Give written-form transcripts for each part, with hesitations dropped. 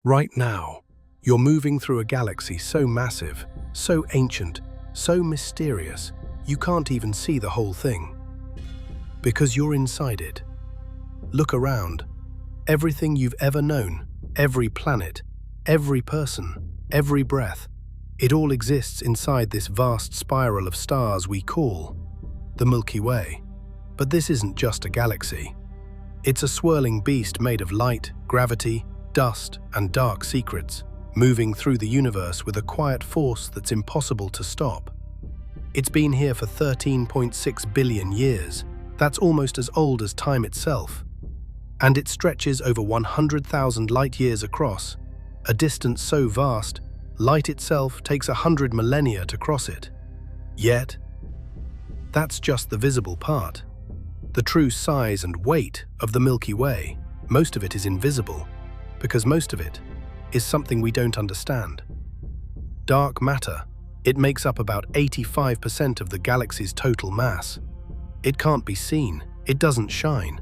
Right now, you're moving through a galaxy so massive, so ancient, so mysterious, you can't even see the whole thing. Because you're inside it. Look around. Everything you've ever known, every planet, every person, every breath, it all exists inside this vast spiral of stars we call the Milky Way. But this isn't just a galaxy. It's a swirling beast made of light, gravity, dust, and dark secrets, moving through the universe with a quiet force that's impossible to stop. It's been here for 13.6 billion years. That's almost as old as time itself. And it stretches over 100,000 light-years across, a distance so vast, light itself takes 100 millennia to cross it. Yet, that's just the visible part. The true size and weight of the Milky Way, most of it is invisible, because most of it is something we don't understand. Dark matter. It makes up about 85% of the galaxy's total mass. It can't be seen. It doesn't shine.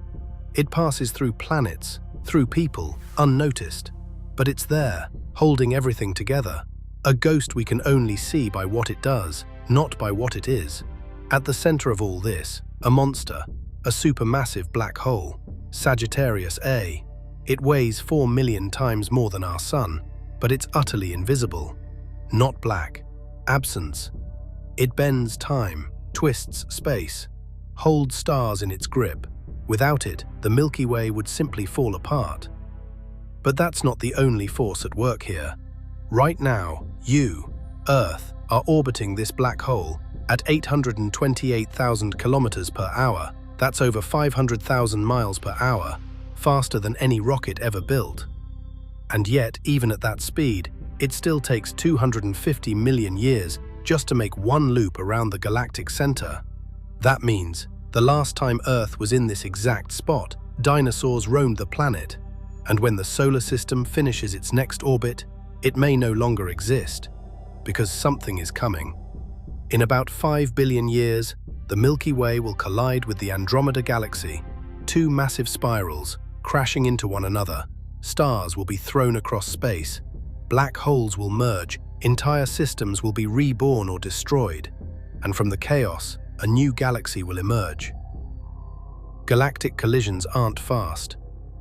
It passes through planets, through people, unnoticed. But it's there, holding everything together. A ghost we can only see by what it does, not by what it is. At the center of all this, a monster, a supermassive black hole, Sagittarius A. It weighs 4 million times more than our Sun, but it's utterly invisible. Not black. Absence. It bends time, twists space, holds stars in its grip. Without it, the Milky Way would simply fall apart. But that's not the only force at work here. Right now, you, Earth, are orbiting this black hole at 828,000 kilometers per hour. That's over 500,000 miles per hour, faster than any rocket ever built. And yet, even at that speed, it still takes 250 million years just to make one loop around the galactic center. That means, the last time Earth was in this exact spot, dinosaurs roamed the planet, and when the solar system finishes its next orbit, it may no longer exist, because something is coming. In about 5 billion years, the Milky Way will collide with the Andromeda Galaxy, two massive spirals, crashing into one another. Stars will be thrown across space, black holes will merge, entire systems will be reborn or destroyed, and from the chaos, a new galaxy will emerge. Galactic collisions aren't fast.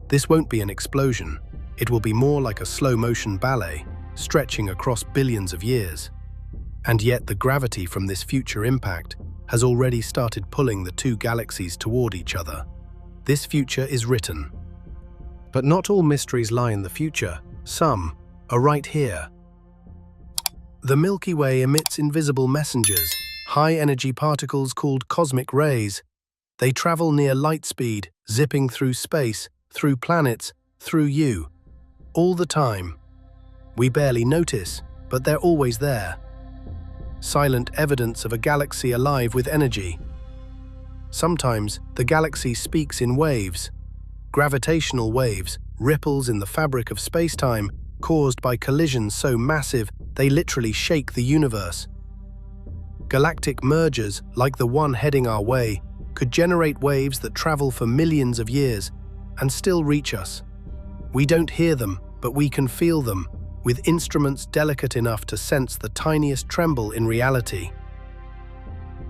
This won't be an explosion. It will be more like a slow-motion ballet, stretching across billions of years. And yet the gravity from this future impact has already started pulling the two galaxies toward each other. This future is written. But not all mysteries lie in the future. Some are right here. The Milky Way emits invisible messengers, high-energy particles called cosmic rays. They travel near light speed, zipping through space, through planets, through you. All the time. We barely notice, but they're always there. Silent evidence of a galaxy alive with energy. Sometimes the galaxy speaks in waves. Gravitational waves, ripples in the fabric of space-time, caused by collisions so massive they literally shake the universe. Galactic mergers, like the one heading our way, could generate waves that travel for millions of years and still reach us. We don't hear them, but we can feel them, with instruments delicate enough to sense the tiniest tremble in reality.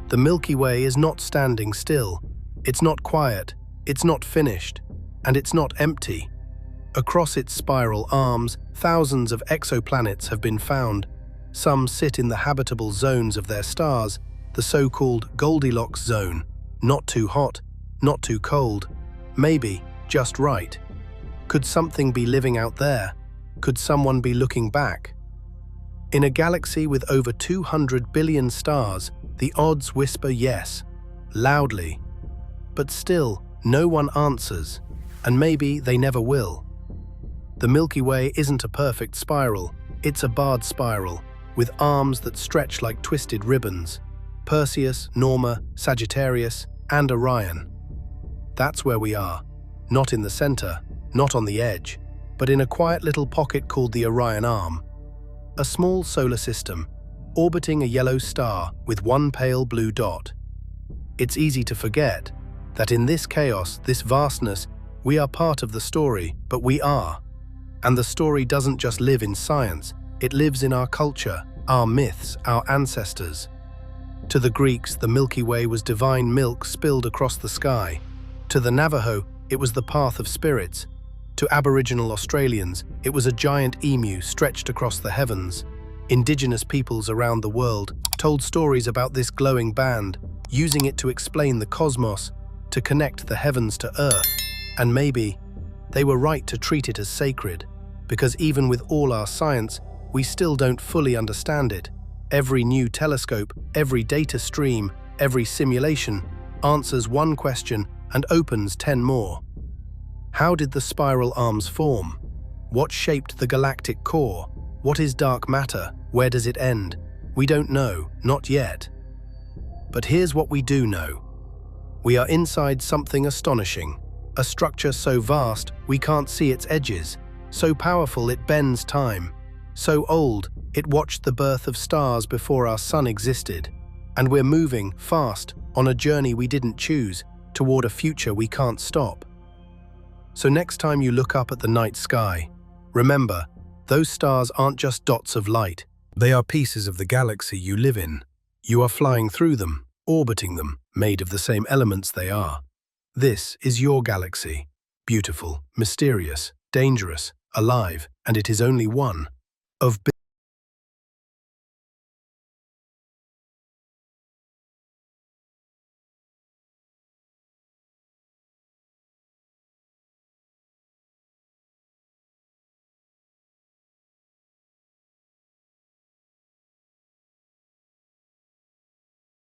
The Milky Way is not standing still. It's not quiet, it's not finished, and it's not empty. Across its spiral arms, thousands of exoplanets have been found. Some sit in the habitable zones of their stars, the so-called Goldilocks zone. Not too hot, not too cold, maybe just right. Could something be living out there? Could someone be looking back? In a galaxy with over 200 billion stars, the odds whisper yes, loudly. But still, no one answers, and maybe they never will. The Milky Way isn't a perfect spiral, it's a barred spiral, with arms that stretch like twisted ribbons. Perseus, Norma, Sagittarius, and Orion. That's where we are, not in the center, not on the edge, but in a quiet little pocket called the Orion Arm. A small solar system, orbiting a yellow star with one pale blue dot. It's easy to forget that in this chaos, this vastness, we are part of the story, but we are. And the story doesn't just live in science, it lives in our culture, our myths, our ancestors. To the Greeks, the Milky Way was divine milk spilled across the sky. To the Navajo, it was the path of spirits. To Aboriginal Australians, it was a giant emu stretched across the heavens. Indigenous peoples around the world told stories about this glowing band, using it to explain the cosmos, to connect the heavens to Earth. And maybe they were right to treat it as sacred, because even with all our science, we still don't fully understand it. Every new telescope, every data stream, every simulation answers one question and opens 10 more. How did the spiral arms form? What shaped the galactic core? What is dark matter? Where does it end? We don't know, not yet. But here's what we do know. We are inside something astonishing, a structure so vast we can't see its edges, so powerful it bends time, so old it watched the birth of stars before our sun existed. And we're moving, fast, on a journey we didn't choose, toward a future we can't stop. So next time you look up at the night sky, remember, those stars aren't just dots of light. They are pieces of the galaxy you live in. You are flying through them, orbiting them, made of the same elements they are. This is your galaxy. Beautiful, mysterious, dangerous, alive, and it is only one of